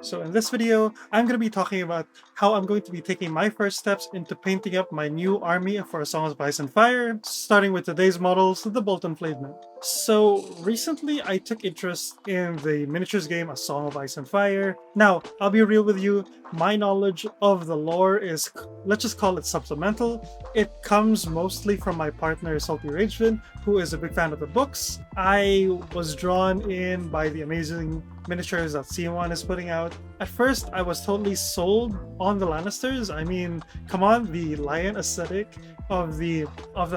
So in this video, I'm going to be talking about how I'm going to be taking my first steps into painting up my new army for A Song of Ice and Fire, starting with today's models, the Bolton Flayed-men. So recently I took interest in the miniatures game A Song of Ice and Fire. Now, I'll be real with you, my knowledge of the lore is, let's just call it supplemental. It comes mostly from my partner Salty Ragevin, who is a big fan of the books. I was drawn in by the amazing miniatures that C1 is putting out. At first, I was totally sold on the Lannisters. I mean, come on, the lion aesthetic of the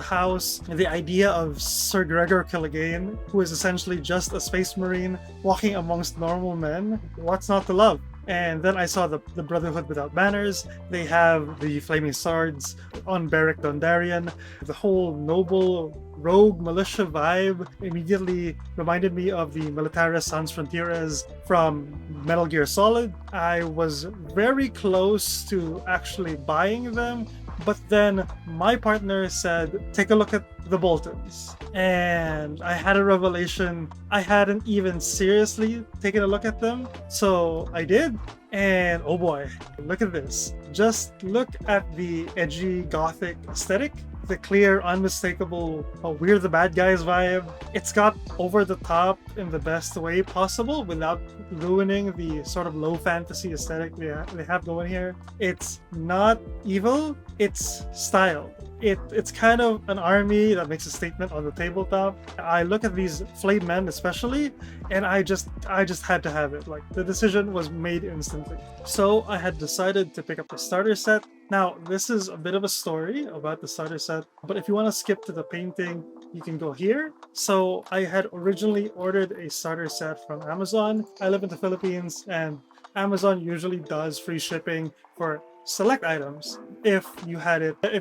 house, the idea of Sir Gregor Killigane, who is essentially just a space marine walking amongst normal men. What's not to love? And then I saw the Brotherhood Without Banners. They have the flaming swords on Beric Dondarrion. The whole noble rogue militia vibe immediately reminded me of the Militaris Sans Frontieres from Metal Gear Solid. I was very close to actually buying them, but then my partner said, take a look at the Boltons. And I had a revelation. I hadn't even seriously taken a look at them. So I did. And oh boy, look at this. Just look at the edgy gothic aesthetic. The clear, unmistakable, we're the bad guys vibe. It's got over the top in the best way possible without ruining the sort of low fantasy aesthetic they have going here. It's not evil, it's style. It's kind of an army that makes a statement on the tabletop. I look at these flayed men especially, and I just had to have it. Like, the decision was made instantly. So I had decided to pick up the starter set. Now, this is a bit of a story about the starter set, but if you want to skip to the painting, you can go here. So I had originally ordered a starter set from Amazon. I live in the Philippines, and Amazon usually does free shipping for select items if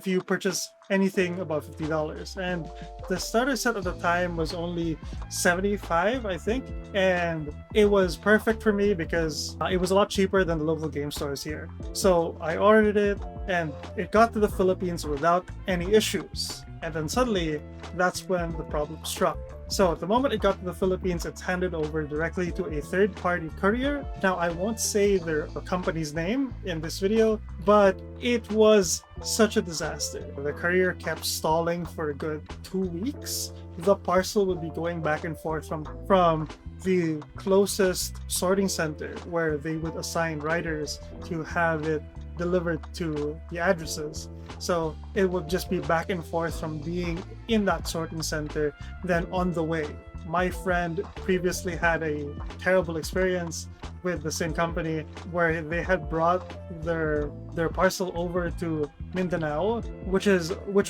you purchase anything above $50. And the starter set at the time was only $75, I think, and it was perfect for me because it was a lot cheaper than the local game stores here. So I ordered it, and it got to the Philippines without any issues. And then suddenly, that's when the problem struck. So at the moment it got to the Philippines, it's handed over directly to a third-party courier. Now, I won't say the company's name in this video, but it was such a disaster. The courier kept stalling for a good 2 weeks. The parcel would be going back and forth from the closest sorting center where they would assign riders to have it delivered to the addresses. So it would just be back and forth from being in that sorting center, then on the way. My friend previously had a terrible experience with the same company where they had brought their parcel over to Mindanao, which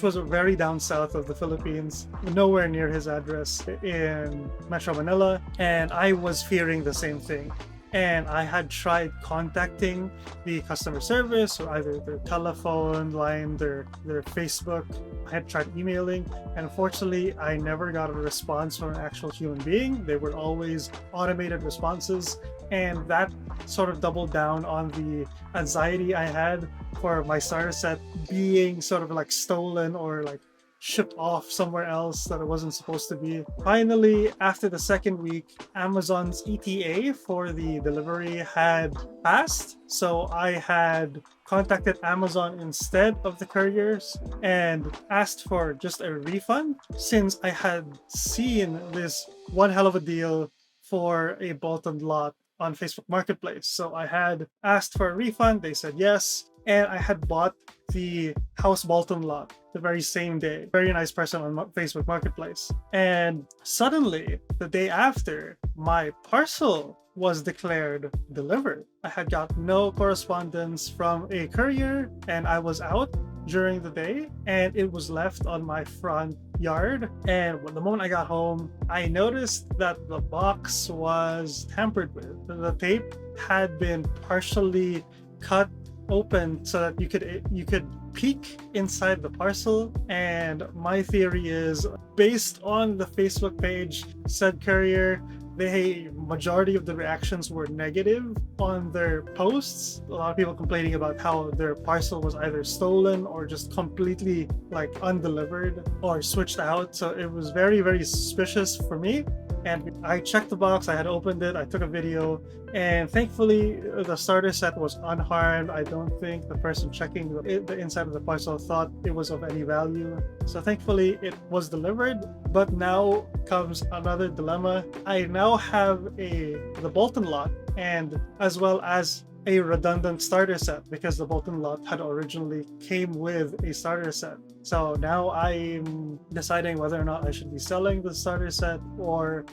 was very down south of the Philippines, nowhere near his address in Metro Manila, and I was fearing the same thing. And I had tried contacting the customer service, or either their telephone line, their Facebook. I had tried emailing, and unfortunately I never got a response from an actual human being. They were always automated responses, and that sort of doubled down on the anxiety I had for my starter set being sort of like stolen or like shipped off somewhere else that it wasn't supposed to be. Finally, after the second week, Amazon's ETA for the delivery had passed. So I had contacted Amazon instead of the couriers and asked for just a refund, since I had seen this one hell of a deal for a Bolton lot on Facebook Marketplace. So I had asked for a refund, they said yes, and I had bought the House Bolton lot the very same day. Very nice person on Facebook Marketplace. And suddenly, the day after, my parcel was declared delivered. I had got no correspondence from a courier, and I was out during the day, and it was left on my front yard. And the moment I got home, I noticed that the box was tampered with. The tape had been partially cut open so that you could peek inside the parcel. And my theory is, based on the Facebook page, said courier, the majority of the reactions were negative on their posts. A lot of people complaining about how their parcel was either stolen or just completely like undelivered or switched out. So it was very, very suspicious for me. And I checked the box, I had opened it, I took a video, and thankfully the starter set was unharmed. I don't think the person checking the inside of the parcel thought it was of any value. So thankfully it was delivered. But now comes another dilemma. I now have the Bolton lot, and as well as a redundant starter set, because the Bolton lot had originally came with a starter set. So now I'm deciding whether or not I should be selling the starter set or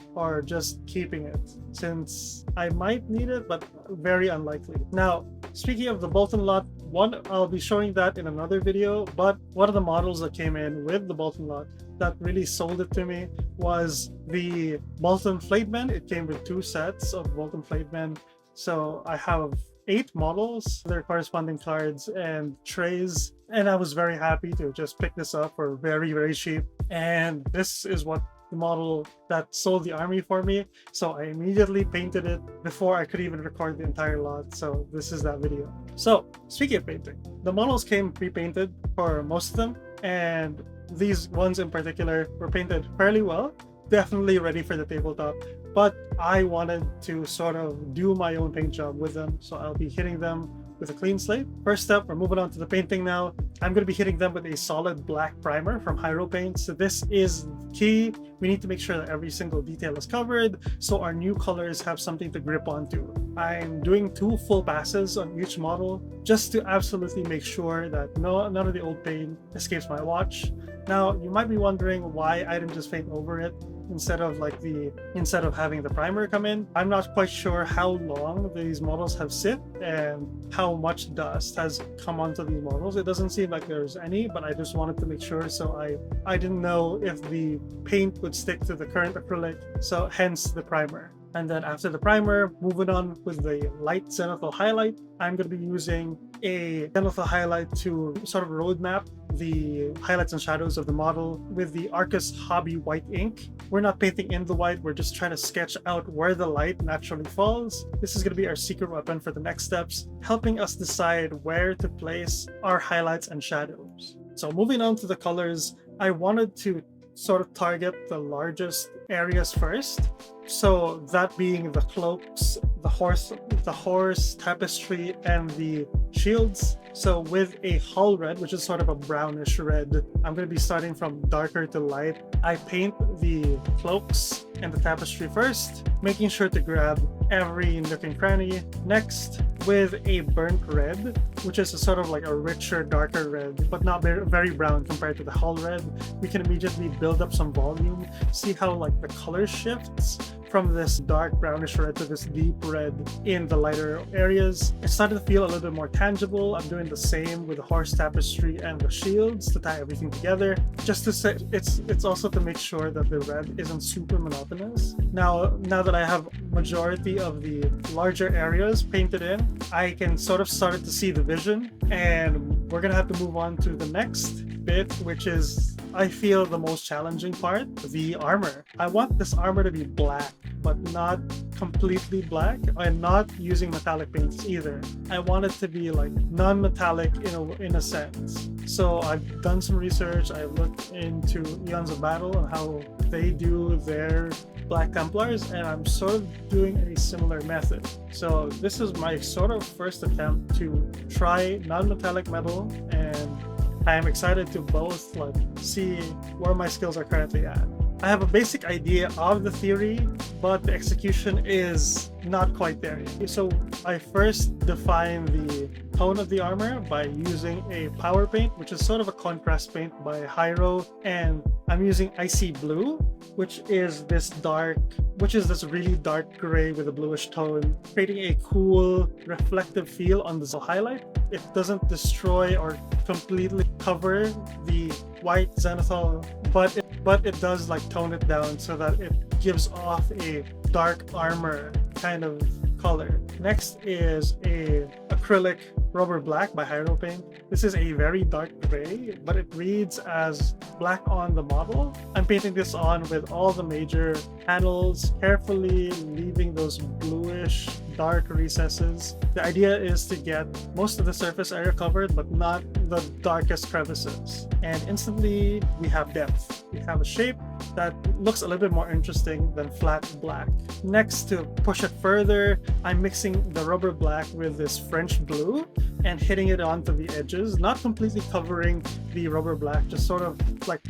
just keeping it, since I might need it, but very unlikely. Now, speaking of the Bolton lot, I'll be showing that in another video, but one of the models that came in with the Bolton lot that really sold it to me was the Bolton Flayed-men. It came with 2 sets of Bolton Flayed-men. So I have 8 models, their corresponding cards and trays, and I was very happy to just pick this up for very, very cheap. And this is what the model that sold the army for me, so I immediately painted it before I could even record the entire lot. So this is that video. So speaking of painting, the models came pre-painted for most of them, and these ones in particular were painted fairly well, definitely ready for the tabletop. But I wanted to sort of do my own paint job with them, so I'll be hitting them with a clean slate. First step, we're moving on to the painting now. I'm going to be hitting them with a solid black primer from Hyro Paint. So this is key. We need to make sure that every single detail is covered, so our new colors have something to grip onto. I'm doing 2 full passes on each model just to absolutely make sure that none of the old paint escapes my watch. Now, you might be wondering why I didn't just paint over it instead of having the primer come in. I'm not quite sure how long these models have sit and how much dust has come onto these models. It doesn't seem like there's any, but I just wanted to make sure, so I didn't know if the paint would stick to the current acrylic, so hence the primer. And then after the primer, moving on with the light zenithal highlight, I'm going to be using a zenithal highlight to sort of roadmap the highlights and shadows of the model with the Arcus Hobby white ink. We're not painting in the white, we're just trying to sketch out where the light naturally falls. This is going to be our secret weapon for the next steps, helping us decide where to place our highlights and shadows. So moving on to the colors, I wanted to sort of target the largest areas first. So that being the cloaks, the horse tapestry, and the shields. So with a hull red, which is sort of a brownish red, I'm going to be starting from darker to light. I paint the cloaks and the tapestry first, making sure to grab every nook and cranny. Next, with a burnt red, which is a sort of like a richer, darker red, but not very brown compared to the hull red, we can immediately build up some volume. See how like the color shifts from this dark brownish red to this deep red in the lighter areas. It's starting to feel a little bit more tangible. I'm doing the same with the horse tapestry and the shields to tie everything together. Just to say, it's also to make sure that the red isn't super monotonous. Now that I have majority of the larger areas painted in, I can sort of start to see the vision, and we're gonna have to move on to the next bit, which is, I feel, the most challenging part, the armor. I want this armor to be black, but not completely black, and not using metallic paints either. I want it to be like non-metallic in a sense. So I've done some research. I've looked into Eons of Battle and how they do their Black Templars, and I'm sort of doing a similar method. So this is my sort of first attempt to try non-metallic metal, and I am excited to both see where my skills are currently at. I have a basic idea of the theory, but the execution is not quite there yet. So I first define the tone of the armor by using a power paint, which is sort of a contrast paint by Hyro, and I'm using Icy Blue, which is this really dark gray with a bluish tone, creating a cool reflective feel on the highlight. It doesn't destroy or completely cover the white zenithal, but it does tone it down so that it gives off a dark armor kind of color. Next is a acrylic rubber black by Hyro Paint. This is a very dark gray, but it reads as black on the model. I'm painting this on with all the major panels, carefully leaving those bluish dark recesses. The idea is to get most of the surface area covered, but not the darkest crevices. And instantly we have depth. We have a shape, that looks a little bit more interesting than flat black. Next, to push it further, I'm mixing the rubber black with this French blue and hitting it onto the edges, not completely covering the rubber black, just sort of like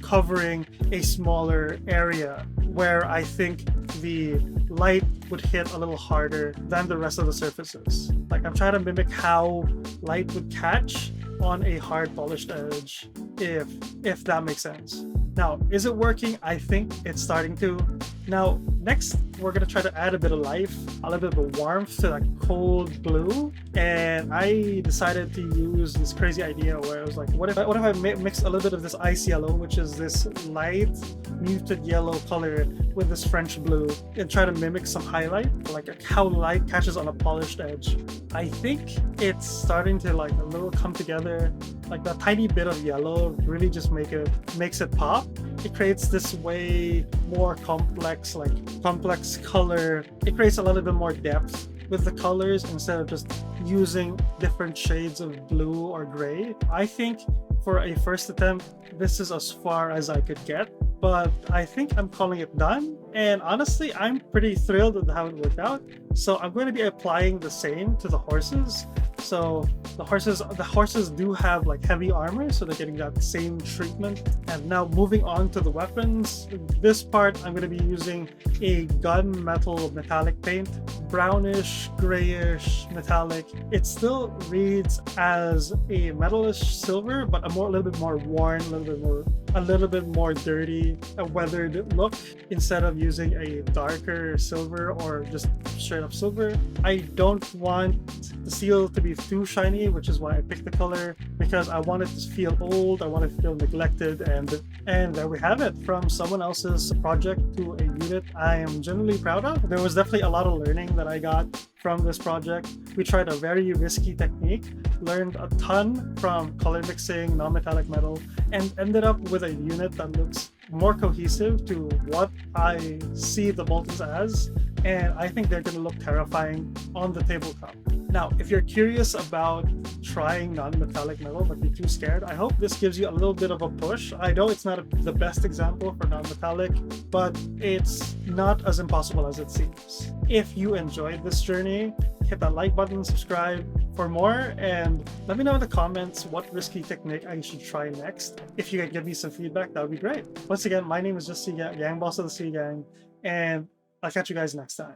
covering a smaller area where I think the light would hit a little harder than the rest of the surfaces. Like, I'm trying to mimic how light would catch on a hard polished edge, if that makes sense. Now, is it working? I think it's starting to. Now, next, we're gonna try to add a bit of life, a little bit of warmth to that cold blue. And I decided to use this crazy idea where I was like, what if I mix a little bit of this ice yellow, which is this light muted yellow color, with this French blue, and try to mimic some highlight, like how light catches on a polished edge. I think it's starting to like a little come together. Like that tiny bit of yellow really just makes it pop. It creates this way more complex color. It creates a little bit more depth with the colors instead of just using different shades of blue or gray. I think for a first attempt, this is as far as I could get, but I think I'm calling it done. And honestly, I'm pretty thrilled with how it worked out. So I'm going to be applying the same to the horses. So the horses do have like heavy armor, so they're getting that same treatment. And now moving on to the weapons, this part I'm going to be using a gunmetal metallic paint, brownish, grayish metallic. It still reads as a metallish silver, but a little bit more worn, a little bit more dirty, a weathered look, instead of using a darker silver or just straight up silver. I don't want the seal to be too shiny, which is why I picked the color, because I want it to feel old, I want it to feel neglected, and there we have it, from someone else's project to a unit I am genuinely proud of. There was definitely a lot of learning that I got from this project. We tried a very risky technique, learned a ton from color mixing, non-metallic metal, and ended up with a unit that looks more cohesive to what I see the Boltons as, and I think they're going to look terrifying on the tabletop. Now, if you're curious about trying non-metallic metal but be too scared, I hope this gives you a little bit of a push. I know it's not the best example for non-metallic, but it's not as impossible as it seems. If you enjoyed this journey, hit that like button, subscribe for more, and let me know in the comments what risky technique I should try next. If you can give me some feedback, that would be great. Once again, my name is just Gang, Boss of the Sea Gang, and I'll catch you guys next time.